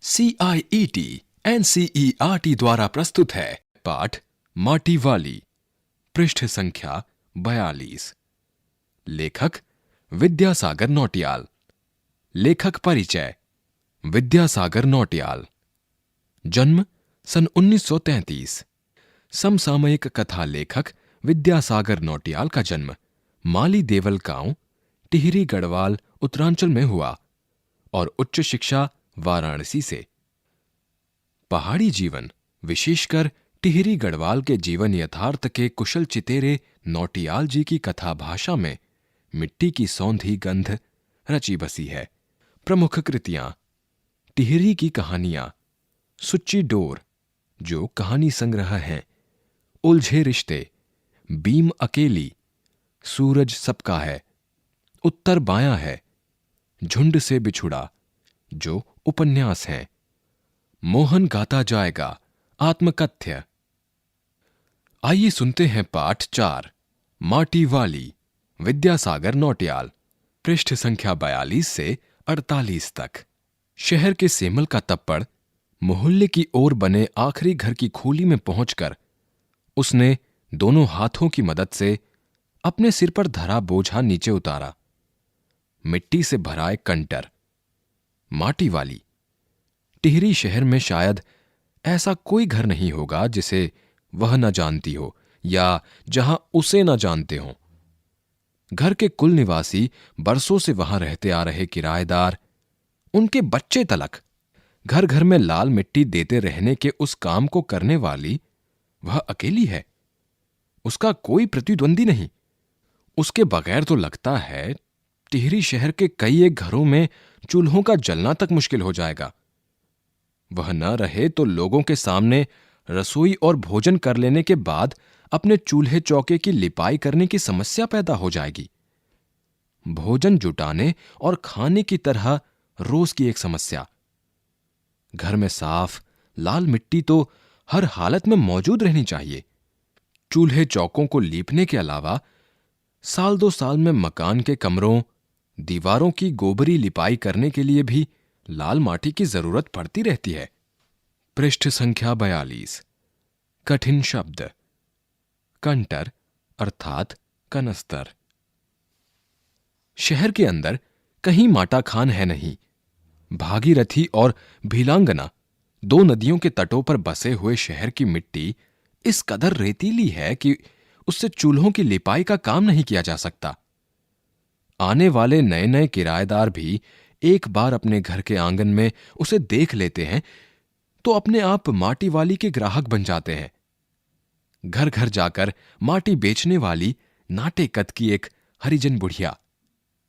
CIET NCERT द्वारा प्रस्तुत है पाठ माटी वाली, पृष्ठ संख्या 42। लेखक विद्यासागर नौटियाल। लेखक परिचय। विद्यासागर नौटियाल। जन्म सन 1933। समसामयिक कथा लेखक विद्यासागर नौटियाल का जन्म माली देवल गांव, टिहरी गढ़वाल, उत्तरांचल में हुआ और उच्च शिक्षा वाराणसी से। पहाड़ी जीवन, विशेषकर टिहरी गढ़वाल के जीवन यथार्थ के कुशल चितेरे नौटियाल जी की कथा भाषा में मिट्टी की सौंधी गंध रची बसी है। प्रमुख कृतियां: टिहरी की कहानियां, सुच्ची डोर जो कहानी संग्रह हैं, उलझे रिश्ते, बीम अकेली, सूरज सबका है, उत्तर बायां है, झुंड से बिछुड़ा जो उपन्यास हैं, मोहन गाता जाएगा, आत्मकथ्य। आइए सुनते हैं पाठ 4, माटी वाली, विद्यासागर नौटियाल, पृष्ठ संख्या 42 से 48 तक। शहर के सेमल का तप्पड़ मोहल्ले की ओर बने आखिरी घर की खोली में पहुंचकर उसने दोनों हाथों की मदद से अपने सिर पर धरा बोझा नीचे उतारा। मिट्टी से भरा एक कंटर, माटी वाली। टिहरी शहर में शायद ऐसा कोई घर नहीं होगा जिसे वह न जानती हो या जहां उसे न जानते हों। घर के कुल निवासी, बरसों से वहां रहते आ रहे किराएदार, उनके बच्चे तलक, घर घर में लाल मिट्टी देते रहने के उस काम को करने वाली वह अकेली है। उसका कोई प्रतिद्वंदी नहीं। उसके बगैर तो लगता है टिहरी शहर के कई एक घरों में चूल्हों का जलना तक मुश्किल हो जाएगा। वह न रहे तो लोगों के सामने रसोई और भोजन कर लेने के बाद अपने चूल्हे चौके की लिपाई करने की समस्या पैदा हो जाएगी। भोजन जुटाने और खाने की तरह रोज की एक समस्या। घर में साफ लाल मिट्टी तो हर हालत में मौजूद रहनी चाहिए। चूल्हे चौकों को लीपने के अलावा साल दो साल में मकान के कमरों, दीवारों की गोबरी लिपाई करने के लिए भी लाल माटी की जरूरत पड़ती रहती है। पृष्ठ संख्या 42। कठिन शब्द। कंटर अर्थात कनस्तर। शहर के अंदर कहीं माटा खान है नहीं। भागीरथी और भीलांगना, दो नदियों के तटों पर बसे हुए शहर की मिट्टी इस कदर रेतीली है कि उससे चूल्हों की लिपाई का काम नहीं किया जा सकता। आने वाले नए नए किराएदार भी एक बार अपने घर के आंगन में उसे देख लेते हैं तो अपने आप माटी वाली के ग्राहक बन जाते हैं। घर घर जाकर माटी बेचने वाली नाटे कद की एक हरिजन बुढ़िया,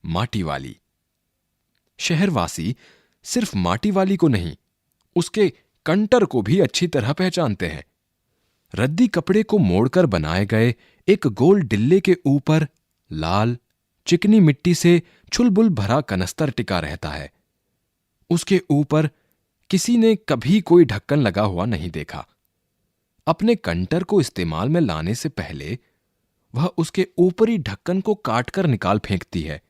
माटी वाली। शहरवासी सिर्फ माटी वाली को नहीं, उसके कंटर को भी अच्छी तरह पहचानते हैं। रद्दी कपड़े को मोड़कर बनाए गए एक गोल डिल्ले के ऊपर लाल चिकनी मिट्टी से छुलबुल भरा कनस्तर टिका रहता है। उसके ऊपर किसी ने कभी कोई ढक्कन लगा हुआ नहीं देखा। अपने कंटर को इस्तेमाल में लाने से पहले वह उसके ऊपरी ढक्कन को काटकर निकाल फेंकती है।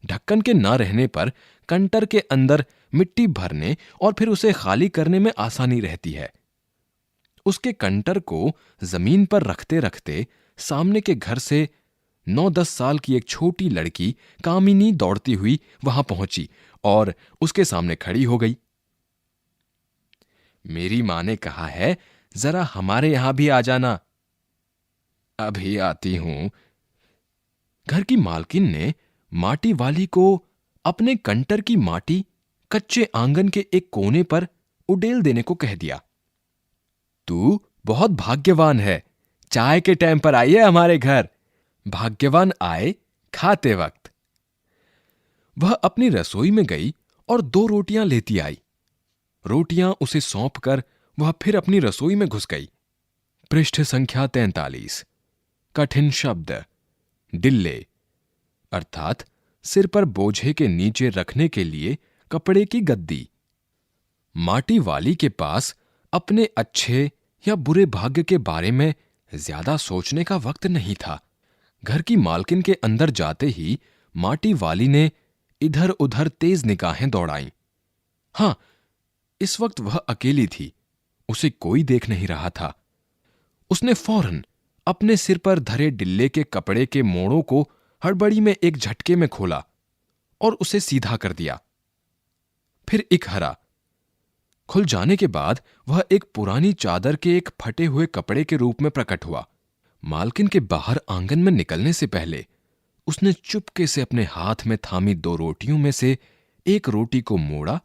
ढक्कन के न रहने पर कंटर के अंदर मिट्टी भरने और फिर उसे खाली करने में आसानी रहती है। उसके कंटर को जमीन पर रखते रखते सामने के घर से 9-10 साल की एक छोटी लड़की कामिनी दौड़ती हुई वहां पहुंची और उसके सामने खड़ी हो गई। मेरी मां ने कहा है जरा हमारे यहां भी आ जाना। अभी आती हूं। घर की मालकिन ने माटी वाली को अपने कंटर की माटी कच्चे आंगन के एक कोने पर उडेल देने को कह दिया। तू बहुत भाग्यवान है, चाय के टाइम पर आई है हमारे घर। भाग्यवान आए खाते वक्त। वह अपनी रसोई में गई और 2 रोटियां लेती आई। रोटियां उसे सौंपकर वह फिर अपनी रसोई में घुस गई। पृष्ठ संख्या 43। कठिन शब्द। डिल्ले अर्थात सिर पर बोझे के नीचे रखने के लिए कपड़े की गद्दी। माटी वाली के पास अपने अच्छे या बुरे भाग्य के बारे में ज्यादा सोचने का वक्त नहीं था। घर की मालकिन के अंदर जाते ही माटी वाली ने इधर उधर तेज निगाहें दौड़ाईं। हां, इस वक्त वह अकेली थी, उसे कोई देख नहीं रहा था। उसने फौरन अपने सिर पर धरे डिल्ले के कपड़े के मोड़ों को हड़बड़ी में एक झटके में खोला और उसे सीधा कर दिया। फिर इकहरा खुल जाने के बाद वह एक पुरानी चादर के एक फटे हुए कपड़े के रूप में प्रकट हुआ। मालकिन के बाहर आंगन में निकलने से पहले उसने चुपके से अपने हाथ में थामी 2 रोटियों में से एक रोटी को मोड़ा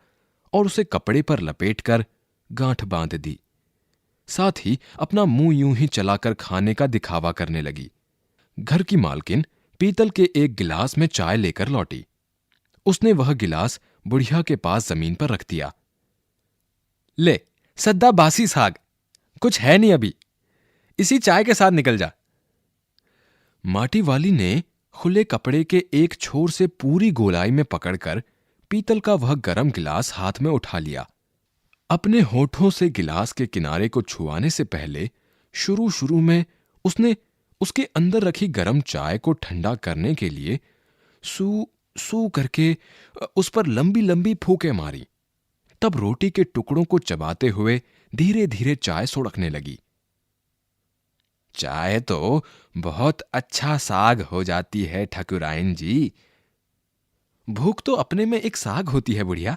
और उसे कपड़े पर लपेटकर गांठ बांध दी। साथ ही अपना मुंह यूं ही चलाकर खाने का दिखावा करने लगी। घर की मालकिन पीतल के एक गिलास में चाय लेकर लौटी। उसने वह गिलास बुढ़िया के पास जमीन पर रख दिया। ले, सद्दा बासी साग, कुछ है नहीं अभी, इसी चाय के साथ निकल जा। माटी वाली ने खुले कपड़े के एक छोर से पूरी गोलाई में पकड़कर पीतल का वह गरम गिलास हाथ में उठा लिया। अपने होठों से गिलास के किनारे को छुआने से पहले शुरू में उसने उसके अंदर रखी गरम चाय को ठंडा करने के लिए सू सू करके उस पर लंबी लंबी फूंकें मारी। तब रोटी के टुकड़ों को चबाते हुए धीरे धीरे चाय सुड़कने लगी। चाय तो बहुत अच्छा साग हो जाती है ठकुराइन जी। भूख तो अपने में एक साग होती है बुढ़िया,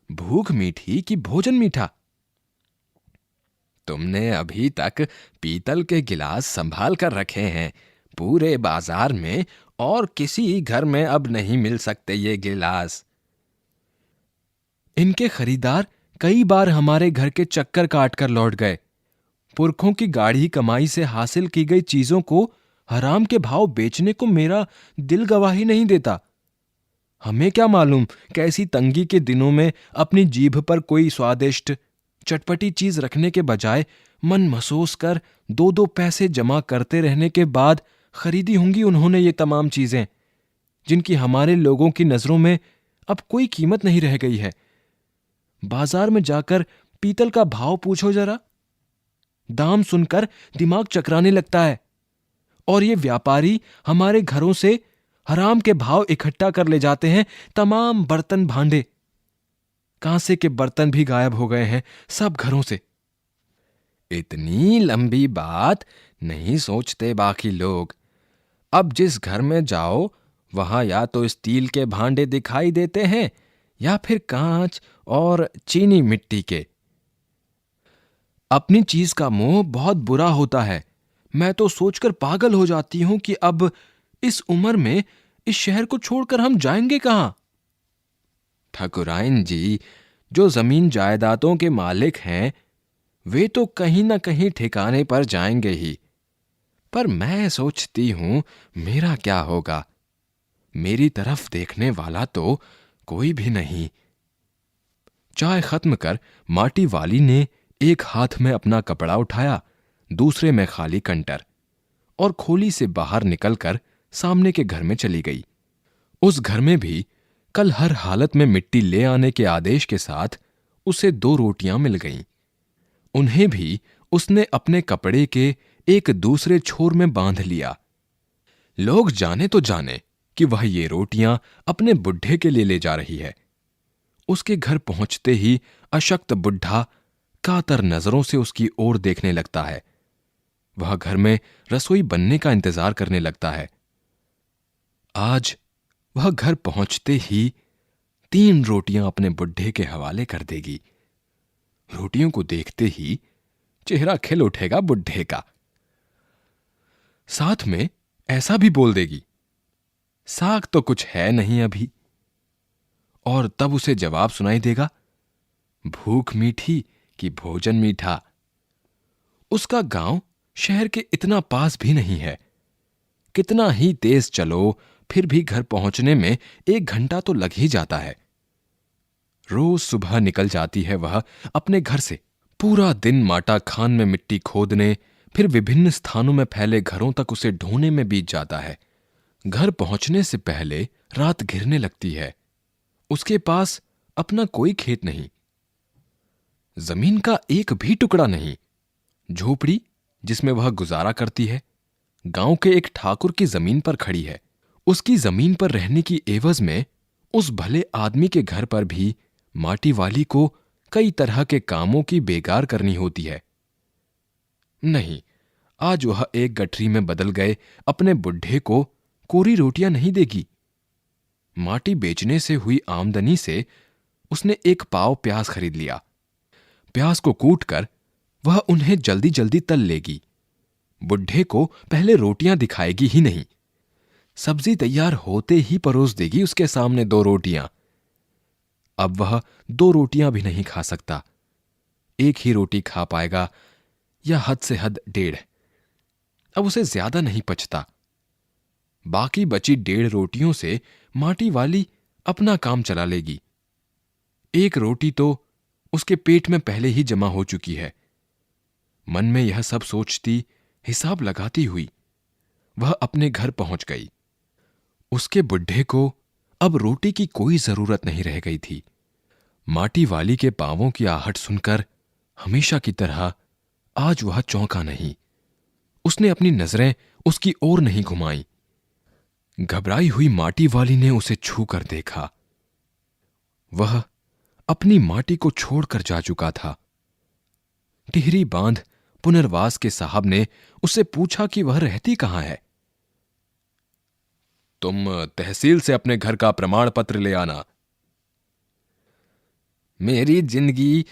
भूख मीठी कि भोजन मीठा। तुमने अभी तक पीतल के गिलास संभाल कर रखे हैं, पूरे बाजार में और किसी घर में अब नहीं मिल सकते ये गिलास। इनके खरीदार कई बार हमारे घर के चक्कर काट कर लौट गए। पुरखों की गाढ़ी कमाई से हासिल की गई चीजों को हराम के भाव बेचने को मेरा दिल गवाही नहीं देता। हमें क्या मालूम कैसी तंगी के दिनों में अपनी जीभ पर कोई स्वादिष्ट चटपटी चीज रखने के बजाय मन महसूस कर 2-2 पैसे जमा करते रहने के बाद खरीदी होंगी उन्होंने ये तमाम चीजें, जिनकी हमारे लोगों की नजरों में अब कोई कीमत नहीं रह गई है। बाजार में जाकर पीतल का भाव पूछो जरा, दाम सुनकर दिमाग चकराने लगता है। और ये व्यापारी हमारे घरों से हराम के भाव इकट्ठा कर ले जाते हैं तमाम बर्तन भांडे। कांसे के बर्तन भी गायब हो गए हैं सब घरों से। इतनी लंबी बात नहीं सोचते बाकी लोग। अब जिस घर में जाओ वहां या तो स्टील के भांडे दिखाई देते हैं या फिर कांच और चीनी मिट्टी के। अपनी चीज का मोह बहुत बुरा होता है। मैं तो सोचकर पागल हो जाती हूं कि अब इस उम्र में इस शहर को छोड़कर हम जाएंगे कहां। ठकुराइन जी जो जमीन जायदादों के मालिक हैं वे तो कहीं ना कहीं ठिकाने पर जाएंगे ही, पर मैं सोचती हूं मेरा क्या होगा। मेरी तरफ देखने वाला तो कोई भी नहीं। चाय खत्म कर माटी वाली ने एक हाथ में अपना कपड़ा उठाया, दूसरे में खाली कंटर, और खोली से बाहर निकलकर सामने के घर में चली गई। उस घर में भी कल हर हालत में मिट्टी ले आने के आदेश के साथ उसे 2 रोटियां मिल गईं। उन्हें भी उसने अपने कपड़े के एक दूसरे छोर में बांध लिया। लोग जाने तो जाने कि वह ये रोटियां अपने बुढ़े के लिए ले जा रही है। उसके घर पहुंचते ही अशक्त बुढ़ा कातर नजरों से उसकी ओर देखने लगता है। वह घर में रसोई बनने का इंतजार करने लगता है। आज वह घर पहुंचते ही 3 रोटियां अपने बुढ़े के हवाले कर देगी। रोटियों को देखते ही चेहरा खिल उठेगा बुढ़े का। साथ में ऐसा भी बोल देगी, साग तो कुछ है नहीं अभी। और तब उसे जवाब सुनाई देगा, भूख मीठी कि भोजन मीठा। उसका गांव शहर के इतना पास भी नहीं है। कितना ही तेज चलो फिर भी घर पहुंचने में 1 घंटा तो लग ही जाता है। रोज सुबह निकल जाती है वह अपने घर से। पूरा दिन माटा खान में मिट्टी खोदने, फिर विभिन्न स्थानों में फैले घरों तक उसे ढूंढने में बीत जाता है। घर पहुंचने से पहले रात घिरने लगती है। उसके पास अपना कोई खेत नहीं, जमीन का एक भी टुकड़ा नहीं। झोपड़ी जिसमें वह गुजारा करती है गांव के एक ठाकुर की जमीन पर खड़ी है। उसकी जमीन पर रहने की एवज में उस भले आदमी के घर पर भी माटी वाली को कई तरह के कामों की बेगार करनी होती है। नहीं, आज वह एक गठरी में बदल गए अपने बुढ़े को कोरी रोटियां नहीं देगी। माटी बेचने से हुई आमदनी से उसने एक पाव प्याज खरीद लिया। प्याज को कूटकर वह उन्हें जल्दी जल्दी तल लेगी। बुढ़े को पहले रोटियां दिखाएगी ही नहीं, सब्जी तैयार होते ही परोस देगी उसके सामने 2 रोटियां। अब वह 2 रोटियां भी नहीं खा सकता, एक ही रोटी खा पाएगा या हद से हद 1.5। अब उसे ज्यादा नहीं पचता। बाकी बची 1.5 रोटियों से माटी वाली अपना काम चला लेगी। एक रोटी तो उसके पेट में पहले ही जमा हो चुकी है। मन में यह सब सोचती, हिसाब लगाती हुई वह अपने घर पहुंच गई। उसके बुढ़े को अब रोटी की कोई जरूरत नहीं रह गई थी। माटी वाली के पांवों की आहट सुनकर हमेशा की तरह आज वह चौंका नहीं। उसने अपनी नजरें उसकी ओर नहीं घुमाई। घबराई हुई माटी वाली ने उसे छू कर देखा। वह अपनी माटी को छोड़कर जा चुका था। टिहरी बांध पुनर्वास के साहब ने उससे पूछा कि वह रहती कहां है। तुम तहसील से अपने घर का प्रमाण पत्र ले आना। मेरी जिंदगी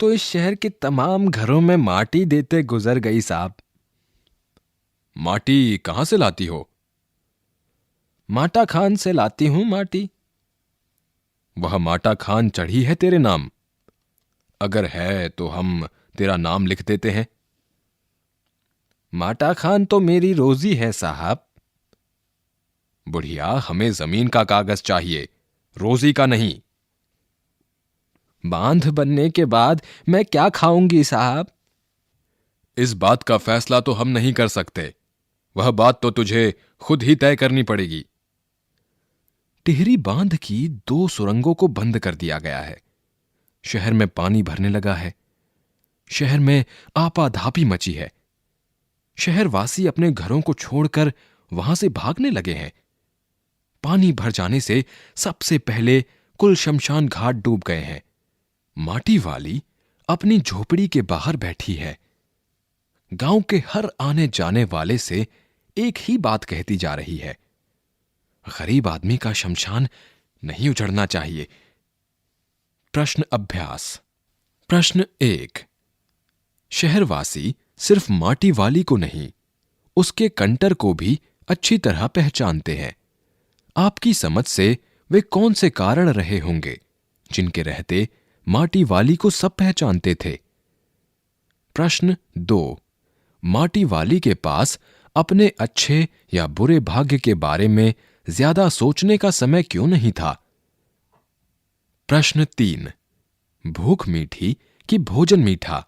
तो इस शहर के तमाम घरों में माटी देते गुजर गई साहब। माटी कहां से लाती हो? माटा खान से लाती हूं माटी। वह माटा खान चढ़ी है तेरे नाम? अगर है तो हम तेरा नाम लिख देते हैं। माटा खान तो मेरी रोजी है साहब। बुढ़िया, हमें जमीन का कागज चाहिए, रोजी का नहीं। बांध बनने के बाद मैं क्या खाऊंगी साहब? इस बात का फैसला तो हम नहीं कर सकते, वह बात तो तुझे खुद ही तय करनी पड़ेगी। टिहरी बांध की 2 सुरंगों को बंद कर दिया गया है। शहर में पानी भरने लगा है। शहर में आपाधापी मची है। शहरवासी अपने घरों को छोड़कर वहां से भागने लगे हैं। पानी भर जाने से सबसे पहले कुल शमशान घाट डूब गए हैं। माटी वाली अपनी झोपड़ी के बाहर बैठी है। गांव के हर आने जाने वाले से एक ही बात कहती जा रही है, गरीब आदमी का शमशान नहीं उजड़ना चाहिए। प्रश्न अभ्यास। प्रश्न 1। शहरवासी सिर्फ माटी वाली को नहीं, उसके कंटर को भी अच्छी तरह पहचानते हैं। आपकी समझ से वे कौन से कारण रहे होंगे जिनके रहते माटी वाली को सब पहचानते थे? प्रश्न 2। माटी वाली के पास अपने अच्छे या बुरे भाग्य के बारे में ज्यादा सोचने का समय क्यों नहीं था? प्रश्न 3। भूख मीठी कि भोजन मीठा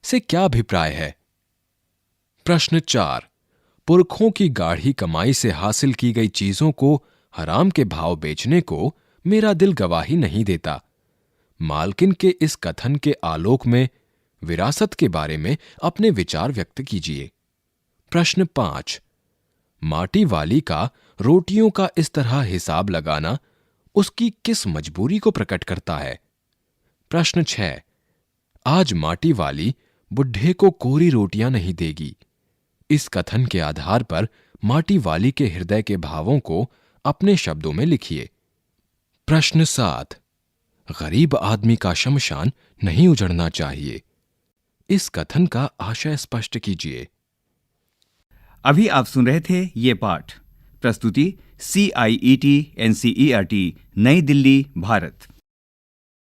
से क्या अभिप्राय है? प्रश्न 4। पुरखों की गाढ़ी कमाई से हासिल की गई चीजों को हराम के भाव बेचने को मेरा दिल गवाही नहीं देता। मालकिन के इस कथन के आलोक में विरासत के बारे में अपने विचार व्यक्त कीजिए। प्रश्न 5। माटी वाली का रोटियों का इस तरह हिसाब लगाना उसकी किस मजबूरी को प्रकट करता है? प्रश्न 6। आज माटी वाली बुढ़े को कोरी रोटियां नहीं देगी। इस कथन के आधार पर माटी वाली के हृदय के भावों को अपने शब्दों में लिखिए। प्रश्न 7। गरीब आदमी का शमशान नहीं उजड़ना चाहिए। इस कथन का आशय स्पष्ट कीजिए। अभी आप सुन रहे थे ये पाठ। प्रस्तुति CIET NCERT नई दिल्ली, भारत।